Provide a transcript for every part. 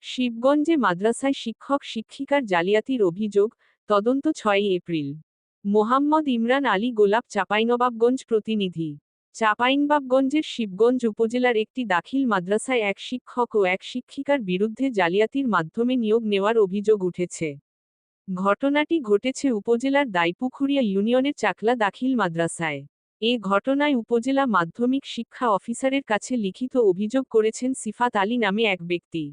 শিবগঞ্জে মাদ্রাসায় শিক্ষক শিক্ষিকার জালিয়াতির অভিযোগ, তদন্ত ৬ এপ্রিল। মোহাম্মদ ইমরান আলী গোলাপ, চাঁপাইনবাবগঞ্জ প্রতিনিধি। চাঁপাইনবাবগঞ্জের শিবগঞ্জ উপজেলার একটি দাখিল মাদ্রাসায় এক শিক্ষক ও এক শিক্ষিকার বিরুদ্ধে জালিয়াতির মাধ্যমে নিয়োগ নেওয়ার অভিযোগ উঠেছে। ঘটনাটি ঘটেছে উপজেলার দাইপুখুরিয়া ইউনিয়নের চাকলা দাখিল মাদ্রাসায়। এ ঘটনায় উপজেলা মাধ্যমিক শিক্ষা অফিসারের কাছে লিখিত অভিযোগ করেছেন সিফাত আলী নামে এক ব্যক্তি।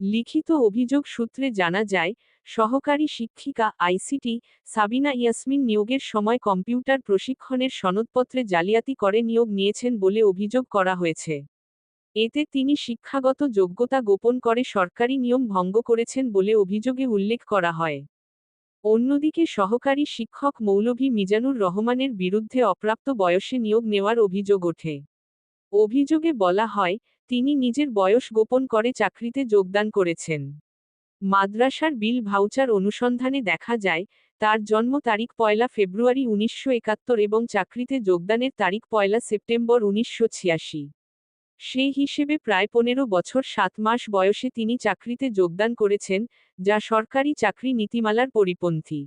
লিখিত অভিযোগ সূত্রে জানা যায়, সহকারী শিক্ষিকা আইসিটি সাবিনা ইয়াসমিন নিয়োগের সময় কম্পিউটার প্রশিক্ষণের সনদপত্রে জালিয়াতি করে নিয়োগ নিয়েছেন বলে অভিযোগ করা হয়েছে। এতে তিনি শিক্ষাগত যোগ্যতা গোপন করে সরকারি নিয়ম ভঙ্গ করেছেন বলে অভিযোগে উল্লেখ করা হয়। অন্যদিকে সহকারী শিক্ষক মৌলভী মিজানুর রহমানের বিরুদ্ধে অপ্রাপ্ত বয়সে নিয়োগ নেওয়ার অভিযোগ ওঠে। অভিযোগে বলা হয়, তিনি নিজের বয়স গোপন করে চাকরিতে যোগদান করেছেন। মাদ্রাসার বিল ভাউচার অনুসন্ধানে দেখা যায়, তার জন্ম তারিখ ১ ফেব্রুয়ারি ১৯৭১ এবং চাকরিতে যোগদানের তারিখ ১ সেপ্টেম্বর ১৯৮৬। সেই হিসেবে প্রায় ১৫ বছর ৭ মাস বয়সে তিনি চাকরিতে যোগদান করেছেন, যা সরকারি চাকরি নীতিমালার পরিপন্থী।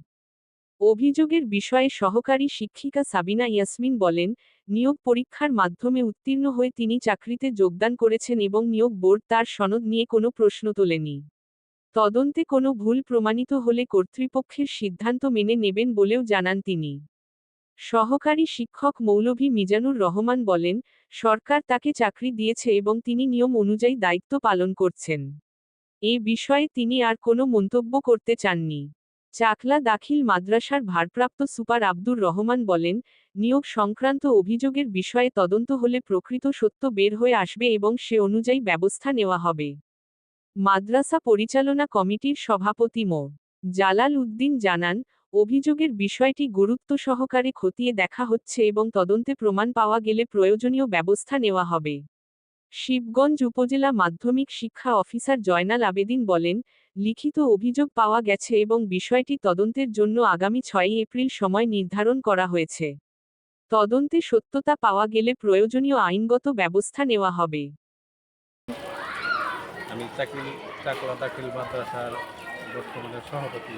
অভিযোগের বিষয়ে সহকারী শিক্ষিকা সাবিনা ইয়াসমিন বলেন, নিয়োগ পরীক্ষার মাধ্যমে উত্তীর্ণ হয়ে তিনি চাকরিতে যোগদান করেছেন এবং নিয়োগ বোর্ড তার সনদ নিয়ে কোনো প্রশ্ন তোলেনি। তদন্তে কোনো ভুল প্রমাণিত হলে কর্তৃপক্ষের সিদ্ধান্ত মেনে নেবেন বলেও জানান তিনি। সহকারী শিক্ষক মৌলভী মিজানুর রহমান বলেন, সরকার তাকে চাকরি দিয়েছে এবং তিনি নিয়ম অনুযায়ী দায়িত্ব পালন করছেন। এ বিষয়ে তিনি আর কোনো মন্তব্য করতে চাননি। চাকলা দাখিল মাদ্রাসার ভারপ্রাপ্ত সুপার আব্দুর রহমান বলেন, নিয়োগ সংক্রান্ত অভিযোগের বিষয়ে তদন্ত হলে প্রকৃত সত্য বের হয়ে আসবে এবং সে অনুযায়ী ব্যবস্থা নেওয়া হবে। মাদ্রাসা পরিচালনা কমিটির সভাপতি মো. জালাল উদ্দিন জানান, অভিযোগের বিষয়টি গুরুত্ব সহকারে খতিয়ে দেখা হচ্ছে এবং তদন্তে প্রমাণ পাওয়া গেলে প্রয়োজনীয় ব্যবস্থা নেওয়া হবে। শিবগঞ্জ উপজেলা মাধ্যমিক শিক্ষা অফিসার জয়নাল আবেদিন বলেন, লিখিত অভিযোগ পাওয়া গেছে এবং বিষয়টি তদন্তের জন্য আগামী ৬ এপ্রিল সময় নির্ধারণ করা হয়েছে। তদন্তে সত্যতা পাওয়া গেলে প্রয়োজনীয় আইনগত ব্যবস্থা নেওয়া হবে। আমি চাকলা দাখিল মাদ্রাসার বর্তমানে সভাপতি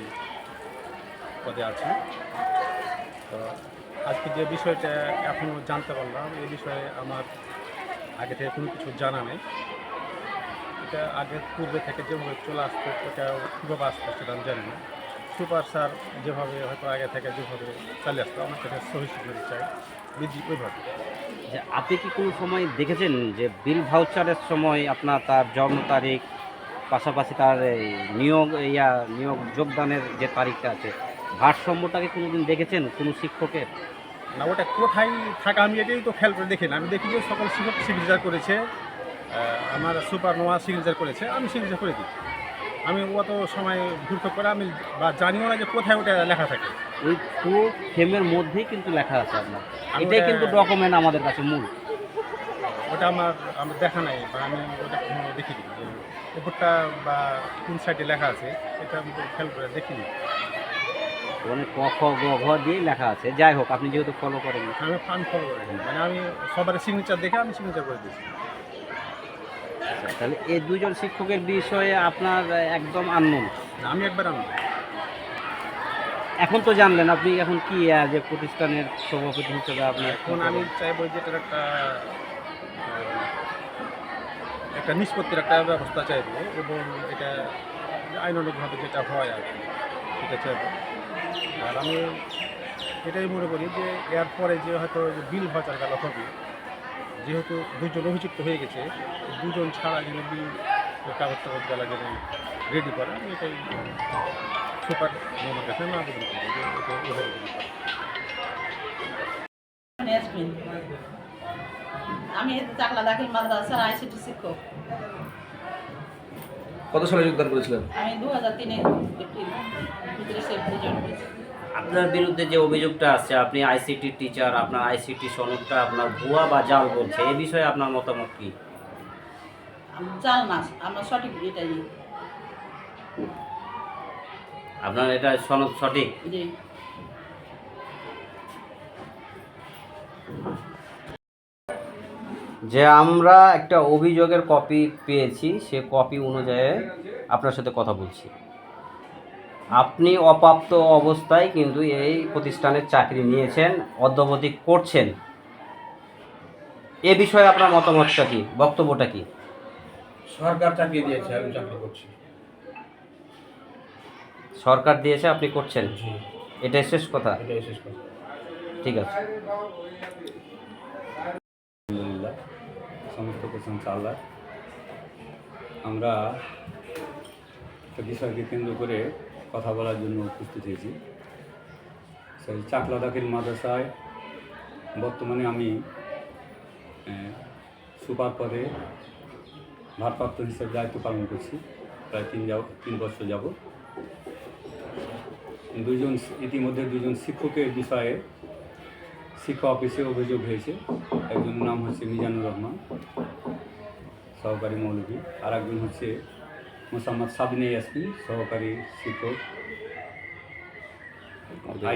পদে আছি। তো আজকে যে বিষয়টা এখনও জানতে পারলাম, এই বিষয়ে আমার আগে থেকে কোনো কিছু জানা নেই। এটা আগের পূর্বে থেকে যেভাবে চলে আসতো, এটা কীভাবে আসতো সেটা আমি জানি না। সুপার স্যার যেভাবে হয়তো আগে থেকে যেভাবে চালিয়ে আসতো, আমার কাছে সহি স্বীকৃতি চাই বিধি ওইভাবে। যে আপনি কি কোনো সময় দেখেছেন যে বিল ভাউচারের সময় আপনার তার জন্ম তারিখ, পাশাপাশি তার নিয়োগ যোগদানের যে তারিখটা আছে, ভারসাম্যটাকে কোনোদিন দেখেছেন কোনো শিক্ষকের? না, ওটা কোথায় থাকা আমি এটাই তো খেয়াল করে দেখি না। আমি দেখি যে সকল শিক্ষক সিগনেচার করেছে, আমার সুপার নোয়া সিগনেচার করেছে, আমি সিগনেচার করে দিই। আমি অত সময় ঘুরতে করে আমি বা জানিও না যে কোথায় ওটা লেখা থাকে। ওই পুরো ফ্রেমের মধ্যেই কিন্তু লেখা আছে আপনার, আমি এটাই ওটা- কিন্তু ডকুমেন্ট আমাদের কাছে মূল। ওটা আমার দেখা নাই বা আমি ওটা কখনো দেখিনি যে উপরটা বা কোন সাইডে লেখা আছে, এটা আমি তো খেয়াল করে দেখিনি। মানে ক খ গ ঘ দিয়ে লেখা আছে। যাই হোক, আপনি যেহেতু ফলো করেন, আমি ফলো করে দিই, মানে আমি সবার সিগনেচার দেখে আমি সিগনেচার করে দিয়েছি। তাহলে এই দুজন শিক্ষকের বিষয়ে আপনার একদম আননোন। আমি একবার আমি এখন তো জানলেন, আপনি এখন কি যে প্রতিষ্ঠানের সভাপতি হিসেবে আপনি এখন আমি চাইবো যে এটার একটা নিষ্পত্তির একটা ব্যবস্থা চাইবো এবং এটা আইনানুগভাবে যেটা হয় আর কি সেটা চাইবো। আর আমি এটাই মনে করি যে এরপরে যে হয়তো বিল ভাউচার গেল হবে, যেহেতু দুজন অভিযুক্ত হয়ে গেছে, দুজন ছাড়া যেন বিল কাগজ টাগজ গেলা যেন রেডি করা, আমি এটাই সুপার আমার কাছে আমি আবেদন করবো যে এটা এভাবে যদি করে। ইয়াসমিন, আমি চাকলা দাখিল মাদ্রাসার আইসিটি শিক্ষক। কত সালে যোগদান করেছিলেন? আমি 2003 এপ্রিল 29 এপ্রিল জয়েন করেছি। আপনার বিরুদ্ধে যে অভিযোগটা আসছে, আপনি আইসিটি টিচার, আপনার আইসিটি সনদটা আপনার ভুয়া বা জাল বলছে, এই বিষয়ে আপনার মতামত কি? জাল না, আমরা সঠিক এটাই আপনার এটা সনদ সঠিক? যে যে আমরা একটা অভিযোগের কপি পেয়েছি, সে কপি অনুযায়ী আপনার সাথে কথা বলছি। আপনি অপ্রাপ্ত অবস্থায় কিন্তু এই প্রতিষ্ঠানের চাকরি নিয়েছেন, অদ্যাবধি করছেন। এ বিষয়ে আপনার মতামতটা কি, বক্তব্যটা কি? সরকার চাকরি দিয়েছে, আমি চাকরি করছি। সরকার দিয়েছে, আপনি করছেন, জি, এটাই শেষ কথা। এটাই শেষ কথা। ঠিক আছে। আলহামদুলিল্লাহ, সমস্ত প্রশংসা আল্লাহ। আমরা একটা বিষয়কে কেন্দ্র করে কথা বলার জন্য উপস্থিত হয়েছি। সেই চাকলা দাখিল মাদ্রাসায় বর্তমানে আমি সুপার পদে ভারপ্রাপ্ত হিসেবে দায়িত্ব পালন করছি প্রায় 3 বছর যাব। ইতিমধ্যে দুজন শিক্ষকের বিষয়ে শিক্ষা অফিসে অভিযোগ হয়েছে। একজনের নাম হচ্ছে মিজানুর রহমান, সহকারী মৌলভী, আর একজন হচ্ছে মোসাম্মদ সাবিনা ইয়াসমিন, সহকারী শিক্ষক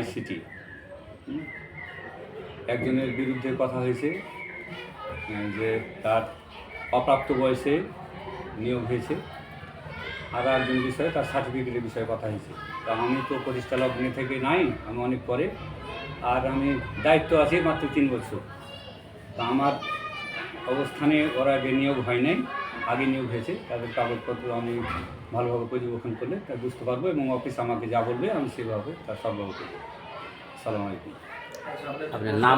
ICT। একজনের বিরুদ্ধে কথা হয়েছে যে তার অপ্রাপ্ত বয়সে নিয়োগ হয়েছে, আর একজন বিষয়ে তার সার্টিফিকেটের বিষয়ে কথা হয়েছে। তা আমি তো প্রতিষ্ঠা লগ্নে থেকে নাই, আমি অনেক পরে, আর আমি দায়িত্ব আছে মাত্র 3 বছর। তা আমার অবস্থানে ওরা আগে নিয়োগ হয় নাই, আগে নিয়োগ হয়েছে। তাদের কাগজপত্র আমি ভালোভাবে পর্যবেক্ষণ করলে তা বুঝতে পারবো, এবং অফিস আমাকে যা বলবে আমি সেভাবে তার সরবরাহ করবো। আসসালামু আলাইকুম। আপনার নাম?